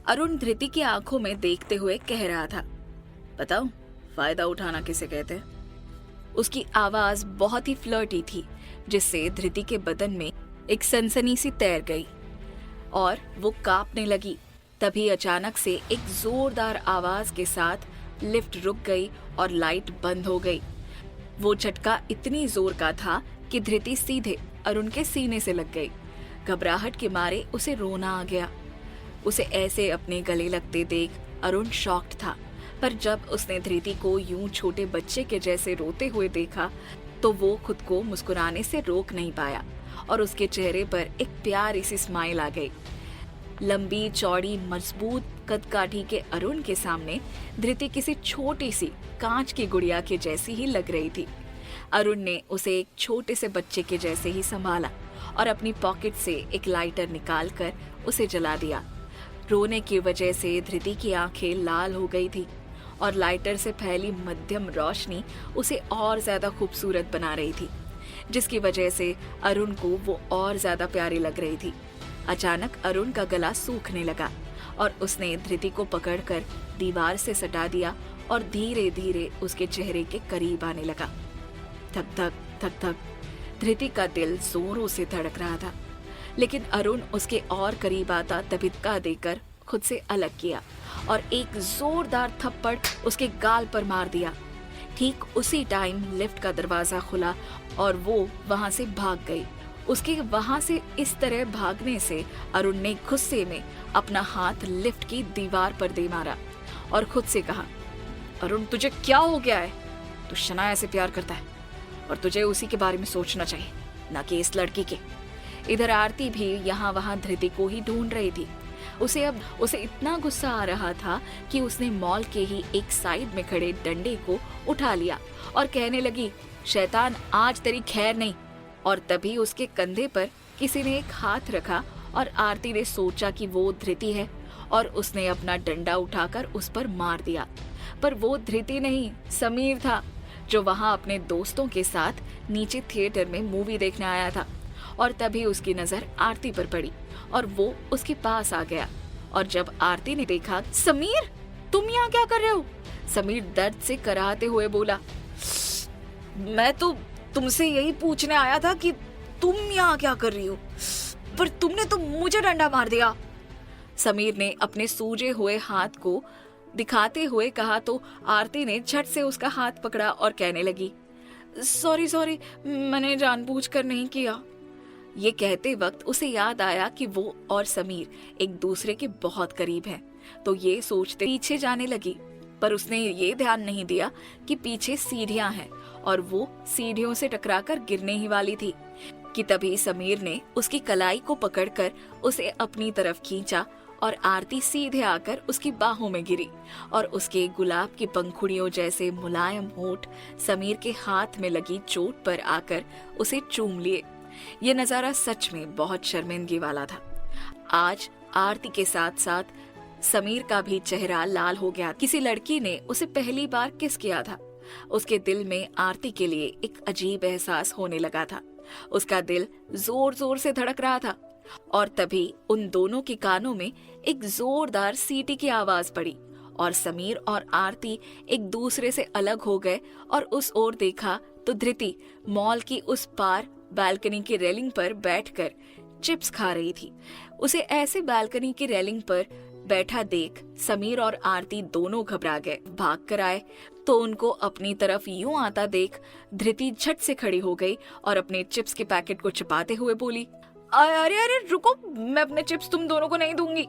अरुण धृति की आंखों में देखते हुए कह रहा था, बताओ फायदा उठाना किसे कहते हैं? उसकी आवाज बहुत ही फ्लर्टी थी, जिससे धृति के बदन में एक सनसनी सी तैर गई और वो कांपने लगी। तभी अचानक से एक जोरदार आवाज के साथ लिफ्ट रुक गई और लाइट बंद हो गई। वो झटका इतनी जोर का था कि धृति सीधे अरुण के सीने से लग गई। घबराहट के मारे उसे रोना आ गया। उसे ऐसे अपने गले लगते देख अरुण शॉक्ड था, पर जब उसने धृति को यूं छोटे बच्चे के जैसे रोते हुए देखा तो वो खुद को मुस्कुराने से रोक नहीं पाया और उसके चेहरे पर एक प्यारी सी स्माइल आ गई। लंबी चौड़ी मजबूत कदकाठी के अरुण के सामने धृति किसी छोटी सी कांच की गुड़िया के जैसी ही लग रही थी। अरुण ने उसे एक छोटे से बच्चे के जैसे ही संभाला और अपनी पॉकेट से एक लाइटर निकालकर उसे जला दिया। रोने की वजह से धृति की आंखें लाल हो गई थी और लाइटर से फैली मध्यम रोशनी उसे और ज्यादा खूबसूरत बना रही थी, जिसकी वजह से अरुण को वो और ज्यादा प्यारी लग रही थी। अचानक अरुण का गला सूखने लगा और उसने धृति को पकड़कर दीवार से सटा दिया और धीरे धीरे उसके चेहरे के करीब आने लगा। धक धक धक धक धृति का दिल जोरों से धड़क रहा था, लेकिन अरुण उसके और करीब आता तभी धक्का देकर खुद से अलग किया और एक जोरदार थप्पड़ उसके गाल पर मार दिया। ठीक उसी टाइम लिफ्ट का दरवाजा खुला और वो वहां से भाग गई। उसके वहां से इस तरह भागने से अरुण ने गुस्से में अपना हाथ लिफ्ट की दीवार पर दे मारा और खुद से कहा, अरुण तुझे क्या हो गया है? तू शनाया से प्यार करता है और तुझे उसी के बारे में सोचना चाहिए, ना कि इस लड़की के। इधर आरती भी यहाँ वहां धृति को ही ढूंढ रही थी। उसे इतना गुस्सा आ रहा था कि उसने मॉल के ही एक साइड में खड़े डंडे को उठा लिया और कहने लगी, शैतान आज तेरी खैर नहीं। और तभी उसके कंधे पर किसी ने एक हाथ रखा और आरती ने सोचा कि वो धृति है और उसने अपना डंडा उठाकर उस पर मार दिया। पर वो धृति नहीं, समीर था, जो वहां अपने दोस्तों के साथ नीचे थिएटर में मूवी देखने आया था। और तभी उसकी नजर आरती पर पड़ी और वो उसके पास आ गया। और जब आरती ने देखा, समीर तुम यहाँ क्या कर रहे हो? समीर दर्द से कराहते हुए बोला, मैं तो तुमसे यही पूछने आया था कि तुम यहाँ क्या कर रही हो, पर तुमने तो मुझे डंडा मार दिया। समीर ने अपने सूजे हुए हाथ को दिखाते हुए कहा तो आरती ने झट से उसका हाथ पकड़ा और कहने लगी, सॉरी मैंने जानबूझकर नहीं किया। ये कहते वक्त उसे याद आया कि वो और समीर एक दूसरे के बहुत करीब हैं, तो ये सोचते पीछे जाने लगी, पर उसने ये ध्यान नहीं दिया कि पीछे सीढ़ियां हैं और वो सीढ़ियों से टकराकर गिरने ही वाली थी कि तभी समीर ने उसकी कलाई को पकड़कर उसे अपनी तरफ खींचा और आरती सीधे आकर उसकी बाहों में गिरी और उसके गुलाब की पंखुड़ियों जैसे मुलायम होंठ समीर के हाथ में लगी चोट पर आकर उसे चूम लिए। ये नजारा सच में बहुत शर्मिंदगी वाला था। आज आरती के साथ साथ समीर का भी चेहरा लाल हो गया। किसी लड़की ने उसे पहली बार किस किया था। उसके दिल में आरती के लिए एक अजीब एहसास होने लगा था। उसका दिल जोर जोर से धड़क रहा था और तभी उन दोनों के कानों में एक जोरदार सीटी की आवाज पड़ी और समीर और आरती एक दूसरे से अलग हो गए और उस ओर देखा तो धृति मॉल की उस पार बालकनी की रेलिंग पर बैठकर चिप्स खा रही थी। उसे ऐसे बालकनी की रेलिंग पर बैठा देख समीर और आरती दोनों घबरा गए। भाग कर आए तो उनको अपनी तरफ यूं आता देख धृति झट से खड़ी हो गई और अपने चिप्स के पैकेट को छिपाते हुए बोली, अरे अरे रुको, मैं अपने चिप्स तुम दोनों को नहीं दूंगी।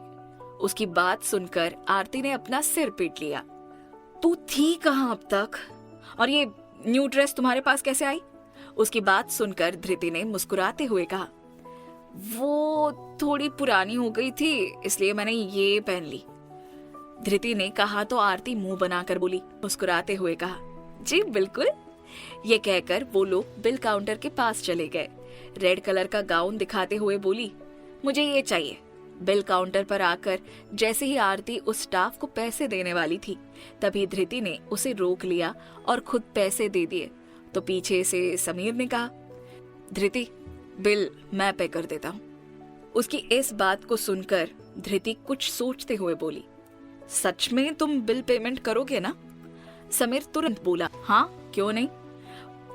उसकी बात सुनकर आरती ने अपना सिर पीट लिया। तू थी कहाँ अब तक, और ये न्यू ड्रेस तुम्हारे पास कैसे आई? उसकी बात सुनकर धृति ने मुस्कुराते हुए कहा, वो थोड़ी पुरानी हो गई थी इसलिए मैंने ये पहन ली। धृति ने कहा तो आरती मुंह बनाकर बोली, मुस्कुराते हुए कहा, जी बिल्कुल। ये कहकर वो लोग बिल काउंटर के पास चले गए। रेड कलर का गाउन दिखाते हुए बोली, मुझे ये चाहिए। बिल काउंटर पर आकर जैसे ही आरती उस स्टाफ को पैसे देने वाली थी तभी धृति ने उसे रोक लिया और खुद पैसे दे दिए। तो पीछे से समीर ने कहा, धृति बिल मैं पे कर देता हूँ। उसकी इस बात को सुनकर धृति कुछ सोचते हुए बोली, सच में तुम बिल पेमेंट करोगे ना? समीर तुरंत बोला, हाँ क्यों नहीं।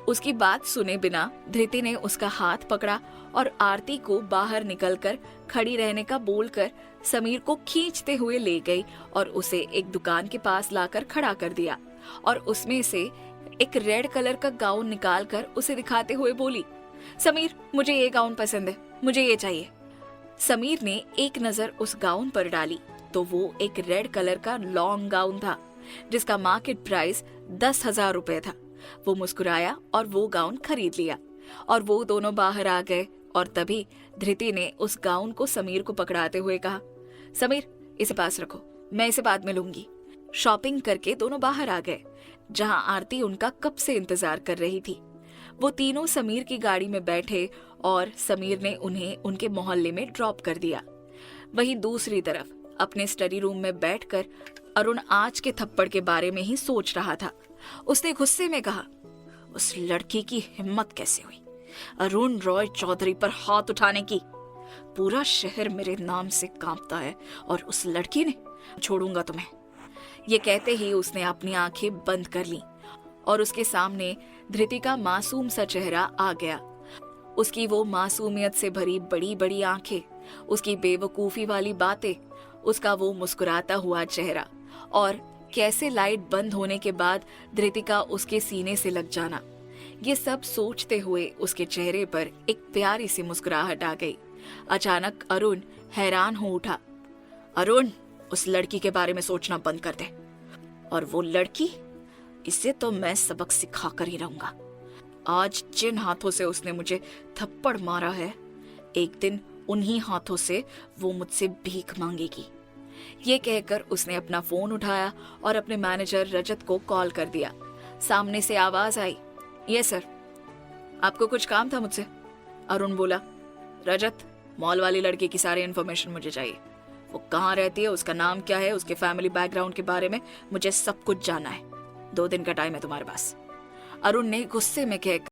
उसकी बात सुने बिना धृति ने उसका हाथ पकड़ा और आरती को बाहर निकलकर खड़ी रहने का बोलकर समीर को खींचते हुए ले गई और उसे एक दुकान के पास लाकर खड़ा कर दिया और उसमें से एक रेड कलर का गाउन निकालकर उसे दिखाते हुए बोली, समीर मुझे ये गाउन पसंद है, मुझे ये चाहिए। समीर ने एक नजर उस गाउन पर डाली तो वो एक रेड कलर का लॉन्ग गाउन था जिसका मार्केट प्राइस 10,000 रुपए था। वो मुस्कुराया और वो गाउन खरीद लिया और वो दोनों बाहर आ गए और तभी धृति ने उस गाउन को समीर को पकड़ाते हुए कहा, समीर इसे पास रखो, मैं इसे बाद में लूंगी। शॉपिंग करके दोनों बाहर आ गए जहां आरती उनका कब से इंतजार कर रही थी। वो तीनों समीर की गाड़ी में बैठे और समीर ने उन्हें उनके मोहल्ले में ड्रॉप कर दिया। वहीं दूसरी तरफ अपने स्टडी रूम में बैठकर अरुण आज के थप्पड़ के बारे में ही सोच रहा था। उसने गुस्से में कहा, उस लड़की की हिम्मत कैसे हुई अरुण रॉय चौधरी पर हाथ उठाने की? पूरा शहर मेरे नाम से कांपता है और उस लड़की ने, छोड़ूंगा तुम्हें। ये कहते ही उसने अपनी आंखें बंद कर ली और उसके सामने धृति का मासूम सा चेहरा आ गया। उसकी वो मासूमियत से भरी बड़ी बड़ी आंखें, उसकी बेवकूफी वाली बातें, उसका वो मुस्कुराता हुआ चेहरा और कैसे लाइट बंद होने के बाद धृति का उसके सीने से लग जाना। ये सब सोचते हुए उसके चेहरे पर एक प्यारी सी मुस्कुराहट आ गई। अचानक अरुण हैरान हो उठा। अरुण, उस लड़की के बारे में सोचना बंद कर दे। और वो लड़की, इसे तो मैं सबक सिखा कर ही रहूंगा। आज जिन हाथों से उसने मुझे थप्पड़ मारा है, एक दिन उन्हीं हाथों से वो मुझसे भीख मांगेगी। ये कहकर उसने अपना फोन उठाया और अपने मैनेजर रजत को कॉल कर दिया। सामने से आवाज आई, यस सर। आपको कुछ काम था मुझसे? अरुण बोला, रजत, मॉल वाली लड़की की सारी इन्फॉर्मेशन मुझे चाहिए। वो कहाँ रहती है, उसका नाम क्या है, उसके फैमिली बैकग्राउंड के बारे में मुझे सब कुछ जानना है। 2 दिन का टाइम है तुम्हारे पास। अरुण ने गुस्से में कहकर